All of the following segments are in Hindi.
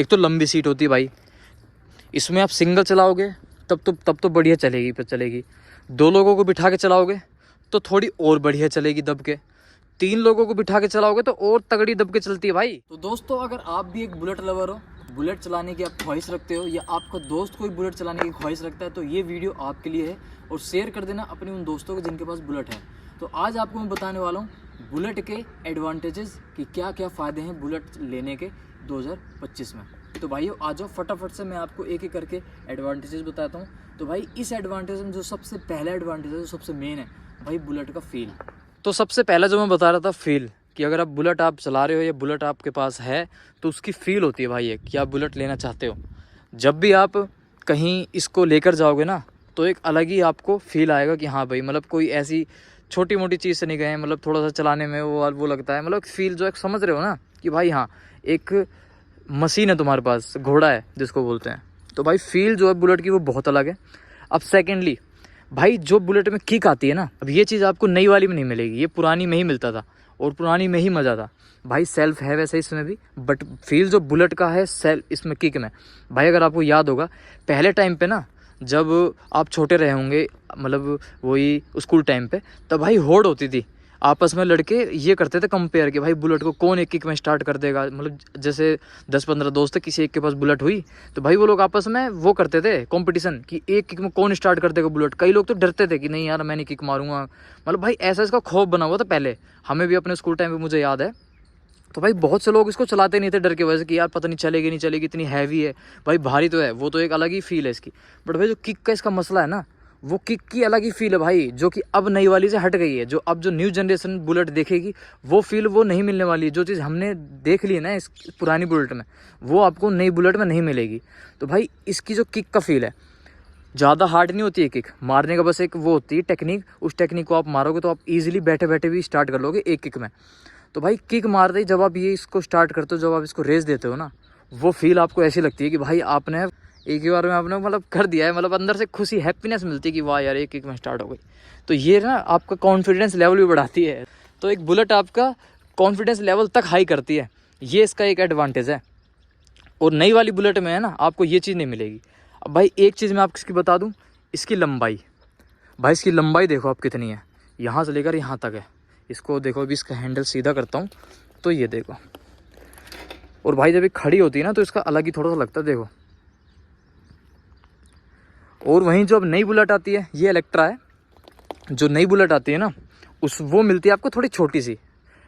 एक तो लंबी सीट होती है भाई, इसमें आप सिंगल चलाओगे तब तो बढ़िया चलेगी। 2 लोगों को बिठा के चलाओगे तो थोड़ी और बढ़िया चलेगी दब के। 3 लोगों को बिठा के चलाओगे तो और तगड़ी दब के चलती है भाई। तो दोस्तों, अगर आप भी एक बुलेट लवर हो, बुलेट चलाने की आप ख्वाहिश रखते हो, या आपका दोस्त कोई बुलेट चलाने की ख्वाहिश रखता है, तो ये वीडियो आपके लिए है। और शेयर कर देना अपने उन दोस्तों को जिनके पास बुलेट है। तो आज आपको मैं बताने वाला हूँ बुलेट के एडवांटेजेस कि क्या क्या फ़ायदे हैं बुलेट लेने के 2025 में। तो भाइयों आ जाओ, फटाफट से मैं आपको एक एक करके एडवांटेजेस बताता हूँ। तो भाई इस एडवांटेज में जो सबसे पहला एडवांटेज है, जो सबसे मेन है भाई, बुलेट का फील। तो सबसे पहला जो मैं बता रहा था फील, कि अगर आप बुलेट आप चला रहे हो या बुलेट आपके पास है तो उसकी फ़ील होती है भाई एक, कि आप बुलेट लेना चाहते हो। जब भी आप कहीं इसको लेकर जाओगे ना तो एक अलग ही आपको फील आएगा कि हाँ भाई, मतलब कोई ऐसी छोटी मोटी चीज़ से नहीं गए हैं, मतलब थोड़ा सा चलाने में वो लगता है, मतलब फील जो एक समझ रहे हो ना कि भाई हाँ, एक मशीन है तुम्हारे पास, घोड़ा है जिसको बोलते हैं। तो भाई फील जो है बुलेट की वो बहुत अलग है। अब सेकेंडली भाई, जो बुलेट में किक आती है ना, अब ये चीज़ आपको नई वाली में नहीं मिलेगी, ये पुरानी में ही मिलता था और पुरानी में ही मज़ा था भाई। सेल्फ है वैसे इसमें भी, बट फील जो बुलेट का है सेल्फ इसमें किक में भाई। अगर आपको याद होगा पहले टाइम पे ना, जब आप छोटे रहे होंगे, मतलब वही स्कूल टाइम पे, तब भाई होड़ होती थी आपस में, लड़के ये करते थे कंपेयर कि भाई बुलेट को कौन एक किक में स्टार्ट कर देगा। मतलब जैसे 10-15 दोस्त थे, किसी एक के पास बुलेट हुई तो भाई वो लोग आपस में वो करते थे कंपटीशन कि एक किक में कौन स्टार्ट कर देगा बुलेट। कई लोग तो डरते थे कि नहीं यार मैं नहीं किक मारूंगा, मतलब भाई ऐसा इसका खौफ बना हुआ था पहले। हमें भी अपने स्कूल टाइम पर मुझे याद है, तो भाई बहुत से लोग इसको चलाते नहीं थे डर की वजह से कि यार पता नहीं चलेगी नहीं चलेगी, इतनी हैवी है भाई, भारी तो है, वो तो एक अलग ही फील है इसकी। बट भाई जो किक का इसका मसला है ना, वो किक की अलग ही फील है भाई, जो कि अब नई वाली से हट गई है। जो अब जो न्यू जनरेशन बुलेट देखेगी वो फील वो नहीं मिलने वाली है। जो चीज़ हमने देख ली है ना इस पुरानी बुलेट में, वो आपको नई बुलेट में नहीं मिलेगी। तो भाई इसकी जो किक का फील है, ज़्यादा हार्ड नहीं होती है किक मारने का, बस एक वो होती है टेक्निक, उस टेक्निक को आप मारोगे तो आप ईजिली बैठे बैठे भी स्टार्ट कर लोगे एक किक में। तो भाई किक मारते ही जब आप ये इसको स्टार्ट करते हो, जब आप इसको रेस देते हो ना, वो फील आपको ऐसी लगती है कि भाई आपने एक ही बार में आपने मतलब कर दिया है, मतलब अंदर से खुशी हैप्पीनेस मिलती है कि वाह यार एक किक में स्टार्ट हो गई। तो ये ना आपका कॉन्फिडेंस लेवल भी बढ़ाती है। तो एक बुलेट आपका कॉन्फिडेंस लेवल तक हाई करती है, ये इसका एक एडवांटेज है। और नई वाली बुलेट में है ना आपको ये चीज़ नहीं मिलेगी। अब भाई एक चीज़ मैं आपको इसकी बता दूँ, इसकी लंबाई, भाई इसकी लंबाई देखो आप कितनी है, यहाँ से लेकर यहाँ तक है। इसको देखो, अभी इसका हैंडल सीधा करता हूँ तो ये देखो, और भाई जब ये खड़ी होती है ना तो इसका अलग ही थोड़ा सा लगता है, देखो। और वहीं जो अब नई बुलेट आती है, ये इलेक्ट्रा है, जो नई बुलेट आती है ना वो मिलती है आपको थोड़ी छोटी सी।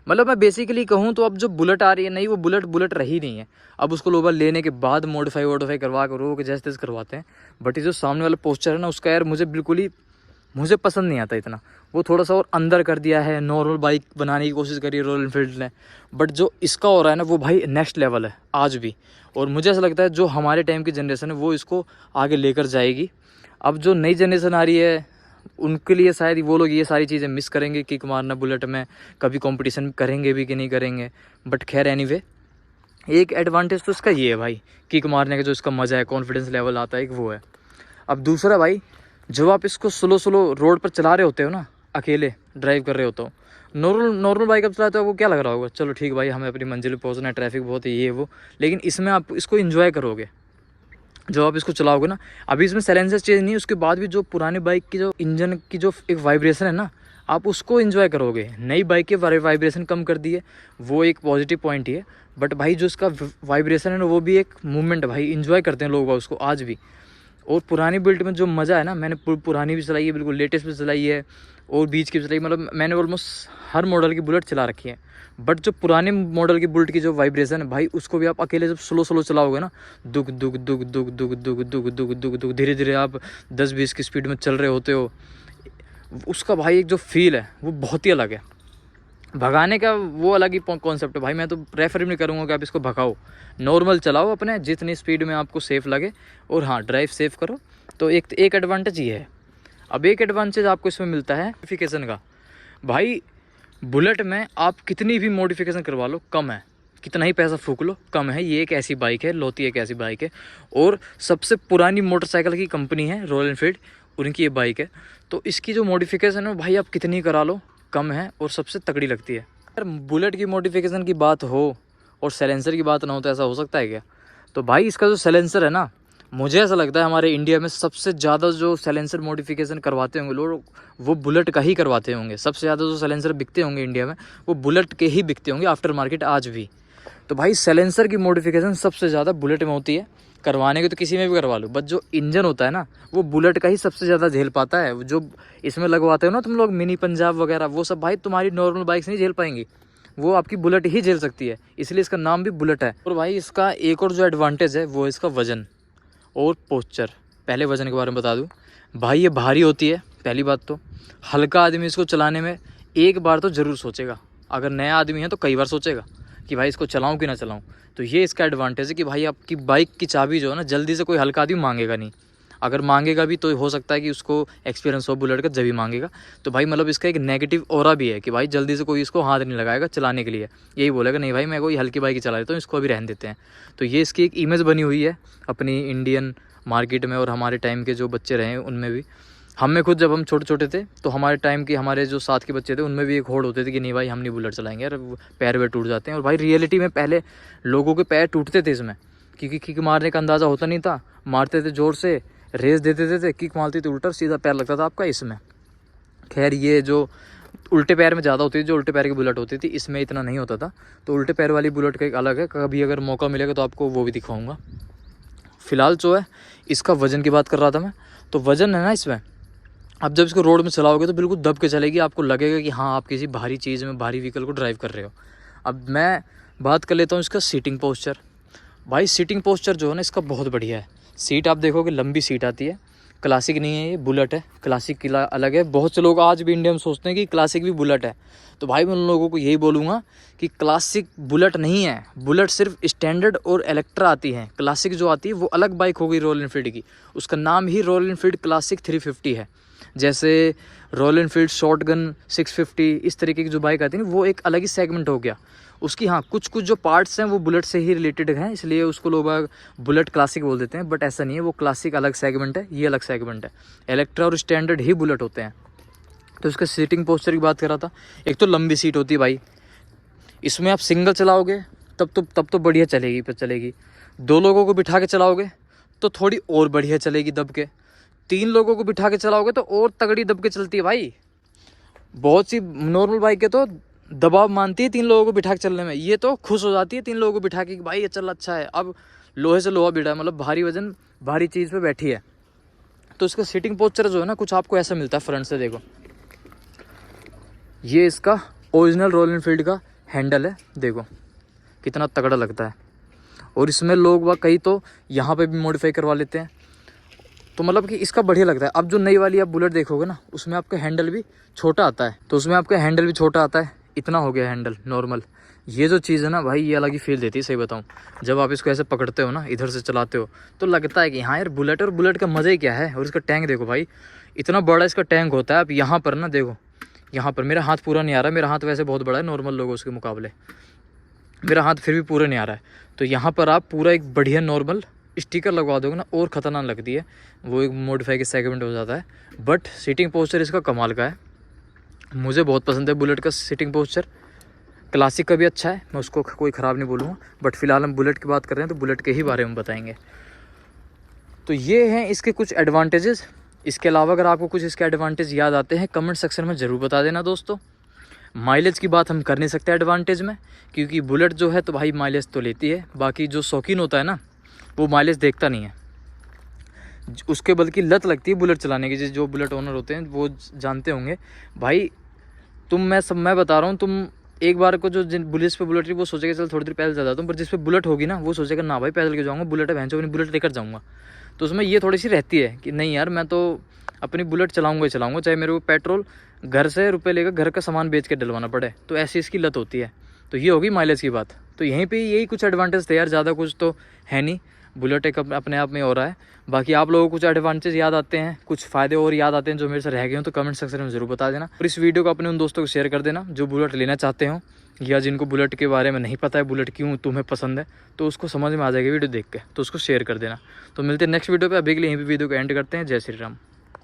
मतलब मैं बेसिकली कहूँ तो अब जो बुलेट आ रही है नई, वो बुलेट रही नहीं है। अब उसको लोग लेने के बाद मॉडिफाई करवा कर वो जैसे तैसे करवाते हैं। बट ये जो सामने वाला पोस्चर है ना उसका, यार मुझे पसंद नहीं आता इतना। वो थोड़ा सा और अंदर कर दिया है, नॉर्मल बाइक बनाने की कोशिश करी है रॉयल एनफील्ड ने। बट जो इसका हो रहा है ना वो भाई नेक्स्ट लेवल है आज भी। और मुझे ऐसा लगता है जो हमारे टाइम की जनरेशन है वो इसको आगे लेकर जाएगी। अब जो नई जनरेशन आ रही है उनके लिए शायद वो लोग ये सारी चीज़ें मिस करेंगे, किक मारना बुलेट में, कभी कंपटीशन करेंगे भी कि नहीं करेंगे। बट खैर एनीवे, एक एडवांटेज तो इसका ये है भाई, किक मारने का जो इसका मज़ा है, कॉन्फिडेंस लेवल आता है, एक वो है। अब दूसरा भाई, जब आप इसको स्लो रोड पर चला रहे होते हो ना, अकेले ड्राइव कर रहे होते हो, नॉर्मल बाइक अब चलाते हो, आपको क्या लग रहा होगा, चलो ठीक भाई हमें अपनी मंजिल पर पहुंचना है, ट्रैफिक बहुत है ये वो। लेकिन इसमें आप इसको एंजॉय करोगे जब आप इसको चलाओगे ना। अभी इसमें साइलेंसर चेंज नहीं, उसके बाद भी जो पुरानी बाइक की जो इंजन की जो एक वाइब्रेशन है ना, आप उसको एंजॉय करोगे। नई बाइक के वाइब्रेशन कम कर दिए, वो एक पॉजिटिव पॉइंट ही है। बट भाई जो इसका वाइब्रेशन है ना, वो भी एक मूवमेंट है भाई, एंजॉय करते हैं लोग उसको आज भी। और पुरानी बिल्ड में जो मज़ा है ना, मैंने पुरानी भी चलाई है, बिल्कुल लेटेस्ट भी चलाई है, और बीच की भी चलाई, मतलब मैंने ऑलमोस्ट हर मॉडल की बुलेट चला रखी है। बट जो पुराने मॉडल की बुलेट की जो वाइब्रेशन है भाई, उसको भी आप अकेले जब स्लो चलाओगे ना, दुग दुग दुग दुग दुग दुग दुग दुग दुग दुग धीरे धीरे आप 10-20 की स्पीड में चल रहे होते हो, उसका भाई एक जो फील है वो बहुत ही अलग है। भगाने का वो अलग ही कॉन्सेप्ट है भाई। मैं तो प्रेफर नहीं करूँगा कि आप इसको भगाओ, नॉर्मल चलाओ अपने जितनी स्पीड में आपको सेफ़ लगे, और हाँ ड्राइव सेफ करो। तो एक एडवांटेज ये है। अब एक एडवांटेज आपको इसमें मिलता है मॉडिफिकेशन का। भाई बुलेट में आप कितनी भी मॉडिफिकेशन करवा लो कम है, कितना ही पैसा फूक लो कम है। ये एक ऐसी बाइक है, लोती एक ऐसी बाइक है, और सबसे पुरानी मोटरसाइकिल की कंपनी है रॉयल एनफील्ड, उनकी ये बाइक है। तो इसकी जो मॉडिफिकेशन है भाई आप कितनी करा लो कम है, और सबसे तगड़ी लगती है। यार बुलेट की मॉडिफिकेशन की बात हो और साइलेंसर की बात ना हो तो ऐसा हो सकता है क्या? तो भाई इसका जो साइलेंसर है ना, मुझे ऐसा लगता है हमारे इंडिया में सबसे ज़्यादा जो साइलेंसर मॉडिफिकेशन करवाते होंगे लोग, वो बुलेट का ही करवाते होंगे। सबसे ज़्यादा जो साइलेंसर बिकते होंगे इंडिया में, वो बुलेट के ही बिकते होंगे आफ्टर मार्केट आज भी। तो भाई साइलेंसर की मॉडिफिकेशन सबसे ज़्यादा बुलेट में होती है। करवाने के तो किसी में भी करवा लो, बट जो इंजन होता है ना, वो बुलेट का ही सबसे ज़्यादा झेल पाता है। जो इसमें लगवाते हो ना तुम लोग मिनी पंजाब वगैरह, वो सब भाई तुम्हारी नॉर्मल बाइक्स नहीं झेल पाएंगी, वो आपकी बुलेट ही झेल सकती है, इसलिए इसका नाम भी बुलेट है। और भाई इसका एक और जो एडवांटेज है वो इसका वज़न और पोस्चर। पहले वज़न के बारे में बता दूं भाई, ये भारी होती है पहली बात तो। हल्का आदमी इसको चलाने में एक बार तो ज़रूर सोचेगा, अगर नया आदमी है तो कई बार सोचेगा कि भाई इसको चलाऊं कि ना चलाऊं। तो ये इसका एडवांटेज है कि भाई आपकी बाइक की चाबी जो है ना, जल्दी से कोई हल्का आदमी मांगेगा नहीं। अगर मांगेगा भी तो हो सकता है कि उसको एक्सपीरियंस हो बुलेट का, जब भी मांगेगा। तो भाई मतलब इसका एक नेगेटिव ऑरा भी है कि भाई जल्दी से कोई इसको हाथ नहीं लगाएगा चलाने के लिए, यही बोलेगा नहीं भाई मैं कोई हल्की बाइक ही चला लेता हूँ, इसको अभी रहने देते हैं। तो ये इसकी एक इमेज बनी हुई है अपनी इंडियन मार्केट में, और हमारे टाइम के जो बच्चे रहे उनमें भी। हमें खुद जब हम छोटे छोटे थे तो हमारे टाइम के हमारे जो साथ के बच्चे थे उनमें भी एक होड़ होते थे कि नहीं भाई हम नहीं बुलेट चलाएंगे यार, पैर वैर टूट जाते हैं। और भाई रियलिटी में पहले लोगों के पैर टूटते थे इसमें, क्योंकि किक मारने का अंदाज़ा होता नहीं था, मारते थे ज़ोर से, रेस देते थे, किक मारती थी उल्टा, सीधा पैर लगता था आपका इसमें। खैर ये जो उल्टे पैर में ज़्यादा होती थी, जो उल्टे पैर की बुलेट होती थी, इसमें इतना नहीं होता था। तो उल्टे पैर वाली बुलेट का एक अलग है, कभी अगर मौका मिलेगा तो आपको वो भी दिखाऊंगा। फ़िलहाल जो है इसका वज़न की बात कर रहा था मैं, तो वज़न है ना इसमें, आप जब इसको रोड में चलाओगे तो बिल्कुल दब के चलेगी, आपको लगेगा कि हाँ आप किसी भारी चीज़ में, भारी व्हीकल को ड्राइव कर रहे हो। अब मैं बात कर लेता हूँ इसका सीटिंग पोस्चर। भाई सीटिंग पोस्चर जो है ना इसका बहुत बढ़िया है। सीट आप देखोगे लंबी सीट आती है, क्लासिक नहीं है, ये बुलेट है। क्लासिक की अलग है। बहुत से लोग आज भी इंडिया में सोचते हैं कि क्लासिक भी बुलेट है, तो भाई मैं उन लोगों को यही बोलूँगा कि क्लासिक बुलेट नहीं है। बुलेट सिर्फ स्टैंडर्ड और इलेक्ट्रा आती है, क्लासिक जो आती है वो अलग बाइक हो गई रॉयल एनफील्ड की। उसका नाम ही रॉयल एनफील्ड क्लासिक 350 है। जैसे रॉयल एनफील्ड शॉटगन 650, इस तरीके की जो बाइक आती है ना, वो एक अलग ही सेगमेंट हो गया उसकी। हाँ कुछ कुछ जो पार्ट्स हैं वो बुलेट से ही रिलेटेड हैं, इसलिए उसको लोग बुलेट क्लासिक बोल देते हैं, बट ऐसा नहीं है। वो क्लासिक अलग सेगमेंट है, ये अलग सेगमेंट है। इलेक्ट्रा और स्टैंडर्ड ही बुलेट होते हैं। तो इसका सीटिंग पोस्चर की बात कर रहा था, एक तो लंबी सीट होती है भाई, इसमें आप सिंगल चलाओगे तब तो बढ़िया चलेगी। 2 लोगों को बिठा के चलाओगे तो थोड़ी और बढ़िया चलेगी दब के। 3 लोगों को बिठा के चलाओगे तो और तगड़ी दब के चलती है भाई। बहुत सी नॉर्मल बाइक है तो दबाव मानती है 3 लोगों को बिठा के चलने में, ये तो खुश हो जाती है 3 लोगों को बिठा के कि भाई ये चल अच्छा है, अब लोहे से लोहा बिठा है, मतलब भारी वजन भारी चीज़ पे बैठी है। तो इसका सीटिंग पोस्चर जो है ना कुछ आपको ऐसा मिलता है। फ्रंट से देखो, ये इसका ओरिजिनल रॉयल एनफील्ड का हैंडल है, देखो कितना तगड़ा लगता है। और इसमें लोग वह कई तो यहाँ पे भी मॉडिफाई करवा लेते हैं, तो मतलब कि इसका बढ़िया लगता है। अब जो नई वाली आप बुलेट देखोगे ना, उसमें आपका हैंडल भी छोटा आता है, तो उसमें आपका हैंडल भी छोटा आता है, इतना हो गया हैंडल नॉर्मल। ये जो चीज़ है ना भाई, ये अलग ही फील देती है, सही बताऊँ। जब आप इसको ऐसे पकड़ते हो ना, इधर से चलाते हो, तो लगता है कि हाँ यार बुलेट, और बुलेट का मज़ा ही क्या है। और इसका टैंक देखो भाई, इतना बड़ा इसका टैंक होता है। आप यहाँ पर ना देखो, यहाँ पर मेरा हाथ पूरा नहीं आ रहा है, मेरा हाथ वैसे बहुत बड़ा है नॉर्मल लोगों के मुकाबले, मेरा हाथ फिर भी पूरा नहीं आ रहा है। तो यहाँ पर आप पूरा एक बढ़िया नॉर्मल स्टिकर लगवा दोगे ना, और ख़तरनाक लगती है, वो एक मॉडिफाई के सेगमेंट हो जाता है। बट सीटिंग पोस्चर इसका कमाल का है, मुझे बहुत पसंद है बुलेट का सीटिंग पोस्चर। क्लासिक का भी अच्छा है, मैं उसको कोई ख़राब नहीं बोलूँगा, बट फिलहाल हम बुलेट की बात कर रहे हैं तो बुलेट के ही बारे में बताएंगे। तो ये हैं इसके कुछ एडवांटेजेस। इसके अलावा अगर आपको कुछ इसके एडवांटेज याद आते हैं कमेंट सेक्शन में ज़रूर बता देना दोस्तों। माइलेज की बात हम कर नहीं सकते एडवांटेज में, क्योंकि बुलेट जो है तो भाई माइलेज तो लेती है, बाकी जो शौकीन होता है ना वो माइलेज देखता नहीं है, उसके बल्कि लत लगती है बुलेट चलाने की। जो बुलेट ओनर होते हैं वो जानते होंगे भाई। मैं बता रहा हूँ, तुम एक बार को जो पुलिस पे बुलेट रही वो सोचेगा चल थोड़ी देर पैदल चल जाता हूँ, पर जिस पे बुलेट होगी ना वो सोचेगा ना भाई पैदल के जाऊँगा, बुलेट है भैंसो अपनी बुलेट लेकर जाऊँगा। तो उसमें ये थोड़ी सी रहती है कि नहीं यार मैं तो अपनी बुलेट चलाऊँगा ही चलाऊँगा, चाहे मेरे को पेट्रोल घर से रुपये लेकर घर का सामान बेच के डलवाना पड़े। तो ऐसी इसकी लत होती है। तो ये होगी माइलेज की बात। तो यहीं पे यही कुछ एडवांटेज थे यार, ज़्यादा कुछ तो है नहीं। बुलेट एक अपने आप में हो रहा है। बाकी आप लोगों को कुछ एडवांटेज याद आते हैं, कुछ फ़ायदे और याद आते हैं जो मेरे से रह गए हो, तो कमेंट सेक्शन में ज़रूर बता देना। और इस वीडियो को अपने उन दोस्तों को शेयर कर देना जो बुलेट लेना चाहते हो, या जिनको बुलेट के बारे में नहीं पता है, बुलेट क्यों तुम्हें पसंद है, तो उसको समझ में आ जाएगी वीडियो देख के, तो उसको शेयर कर देना। तो मिलते हैं नेक्स्ट वीडियो पे। अभी के लिए यहीं पे वीडियो को एंड करते हैं। जय श्री राम।